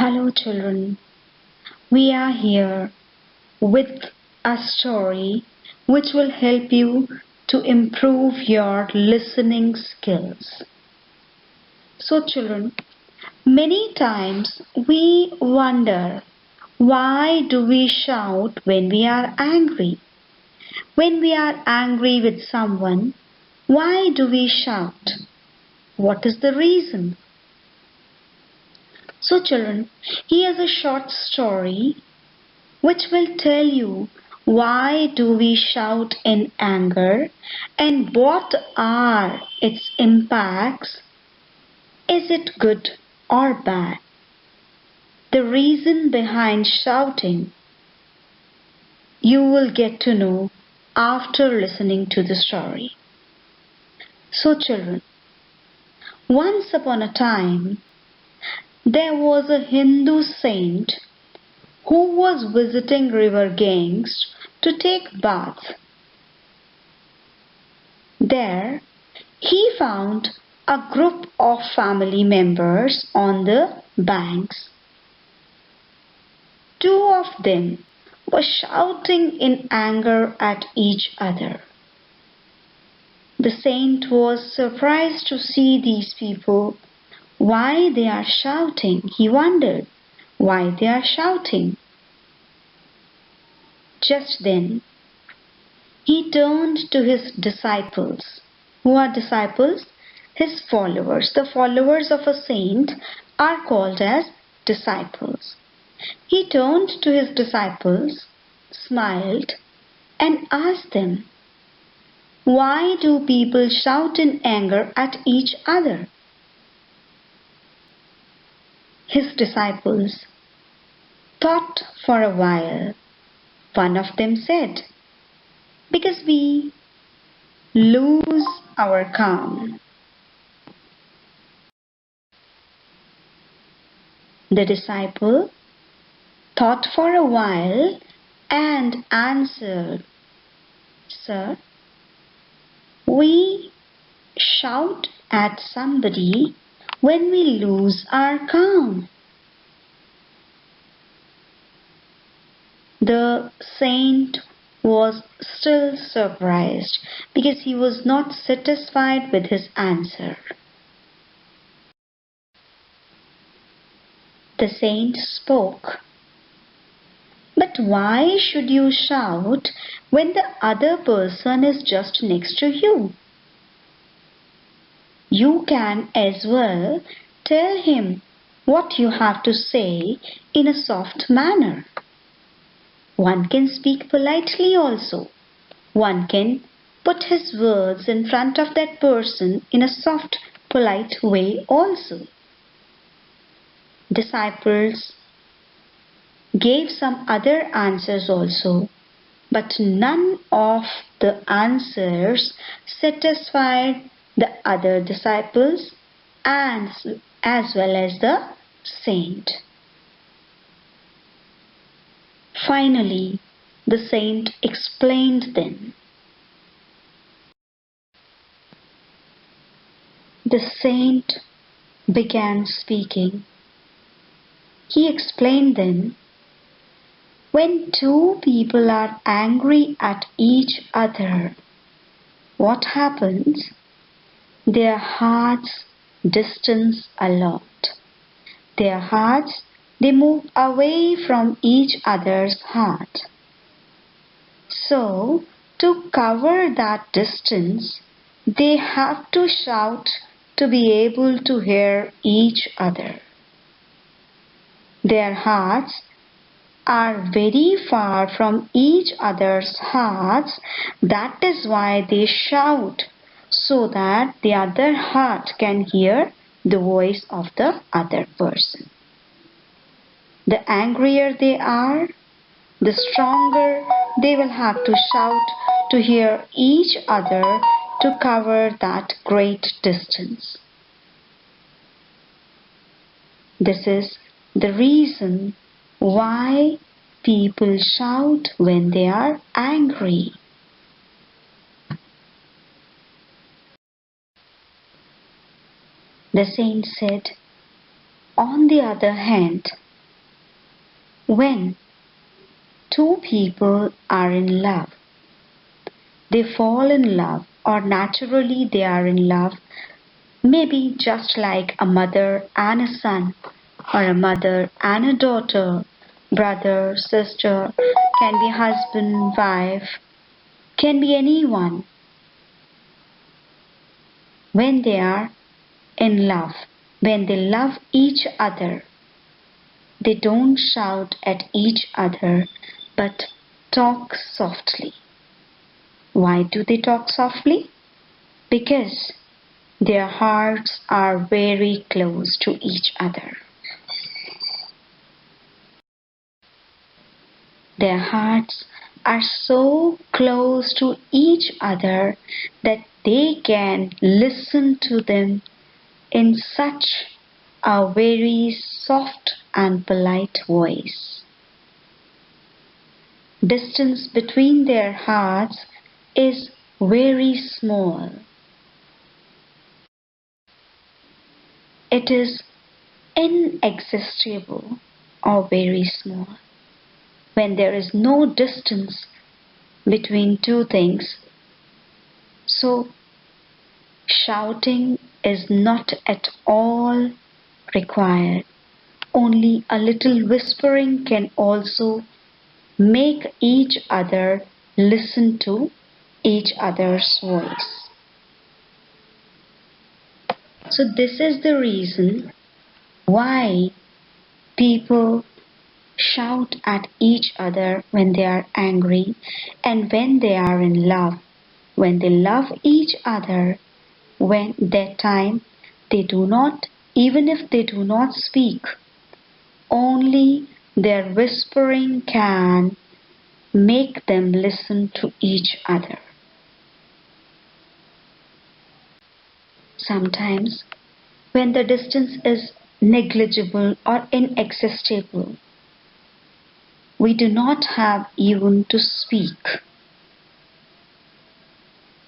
Hello, children. We are here with a story which will help you to improve your listening skills. So, children, many times we wonder, why do we shout when we are angry? When we are angry with someone, why do we shout? What is the reason? So, children, here's a short story which will tell you why do we shout in anger and what are its impacts. Is it good or bad? The reason behind shouting you will get to know after listening to the story. So, children, once upon a time there was a Hindu saint who was visiting river Ganges to take bath. There he found a group of family members on the banks. Two of them were shouting in anger at each other. The saint was surprised to see these people. Why they are shouting? He wondered why they are shouting. Just then, he turned to his disciples. Who are disciples? His followers. The followers of a saint are called as disciples. He turned to his disciples, smiled, and asked them, why do people shout in anger at each other? His disciples thought for a while. One of them said, because we lose our calm. The disciple thought for a while and answered, Sir, we shout at somebody when we lose our calm. The saint was still surprised because he was not satisfied with his answer. The saint spoke. But why should you shout when the other person is just next to you? You can as well tell him what you have to say in a soft manner. One can speak politely also. One can put his words in front of that person in a soft, polite way also. Disciples gave some other answers also, but none of the answers satisfied the other disciples and as well as the saint. Finally, the saint explained them. The saint began speaking. He explained them. When two people are angry at each other, what happens? Their hearts distance a lot. Their hearts, they move away from each other's heart. So, to cover that distance, they have to shout to be able to hear each other. Their hearts are very far from each other's hearts. That is why they shout, so that the other heart can hear the voice of the other person. The angrier they are, the stronger they will have to shout to hear each other to cover that great distance. This is the reason why people shout when they are angry. The saint said, on the other hand, When two people are in love, they fall in love, or naturally they are in love, maybe just like a mother and a son, or a mother and a daughter, brother, sister, can be husband, wife, can be anyone. When they are in love, when they love each other, they don't shout at each other but talk softly. Why do they talk softly? Because their hearts are very close to each other. Their hearts are so close to each other that they can listen to them in such a very soft and polite voice. Distance between their hearts is very small. It is inexhaustible or very small. When there is no distance between two things, so shouting is not at all required. Only a little whispering can also make each other listen to each other's voice. So this is the reason why people shout at each other when they are angry and when they are in love. When they love each other, when that time they do not, even if they do not speak, only their whispering can make them listen to each other. Sometimes, when the distance is negligible or inaccessible, we do not have even to speak.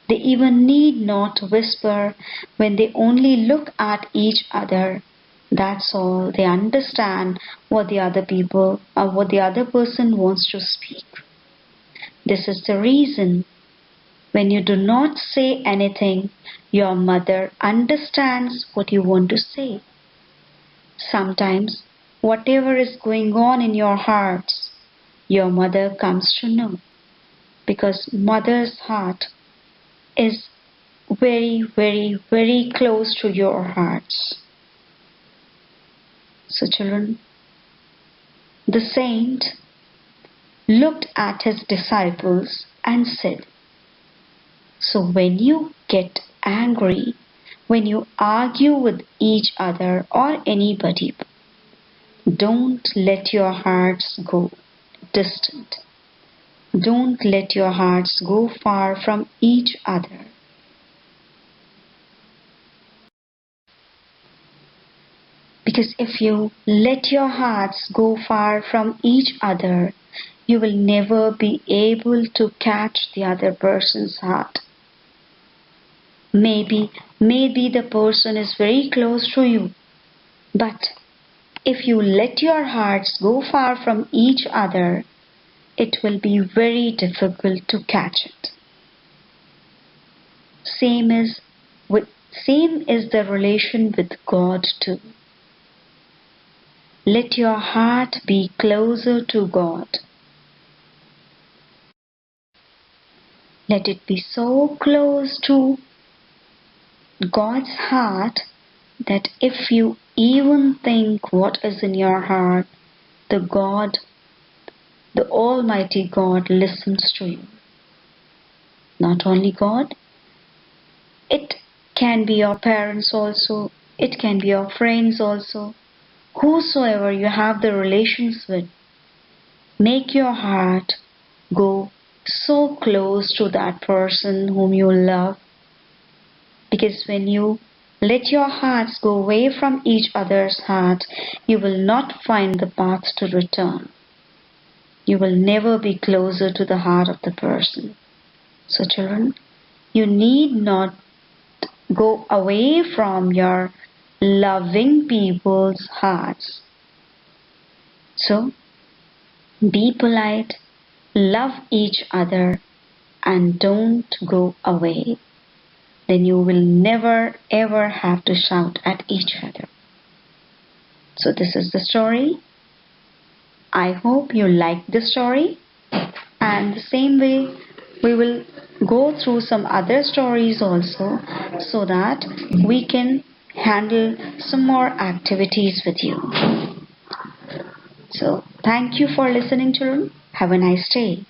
They even need not whisper when they only look at each other. That's all. They understand what the other people or what the other person wants to speak. This is the reason when you do not say anything, your mother understands what you want to say. Sometimes, whatever is going on in your hearts, your mother comes to know. Because mother's heart is very, very, very close to your hearts. So children, the saint looked at his disciples and said, so when you get angry, when you argue with each other or anybody, don't let your hearts go distant. Don't let your hearts go far from each other. Because if you let your hearts go far from each other, you will never be able to catch the other person's heart. Maybe the person is very close to you, but if you let your hearts go far from each other, it will be very difficult to catch it. Same is the relation with God too. Let your heart be closer to God. Let it be so close to God's heart that if you even think what is in your heart, the Almighty God listens to you. Not only God, it can be your parents also, it can be your friends also, whosoever you have the relations with. Make your heart go so close to that person whom you love. Because when you let your hearts go away from each other's heart, you will not find the path to return. You will never be closer to the heart of the person. So children, you need not go away from your loving people's hearts. So, Be polite, love each other, and don't go away. Then you will never ever have to shout at each other. So, this is the story. I hope you liked the story. And the same way, we will go through some other stories also so that we can handle some more activities with you. So, thank you for listening, children. Have a nice day.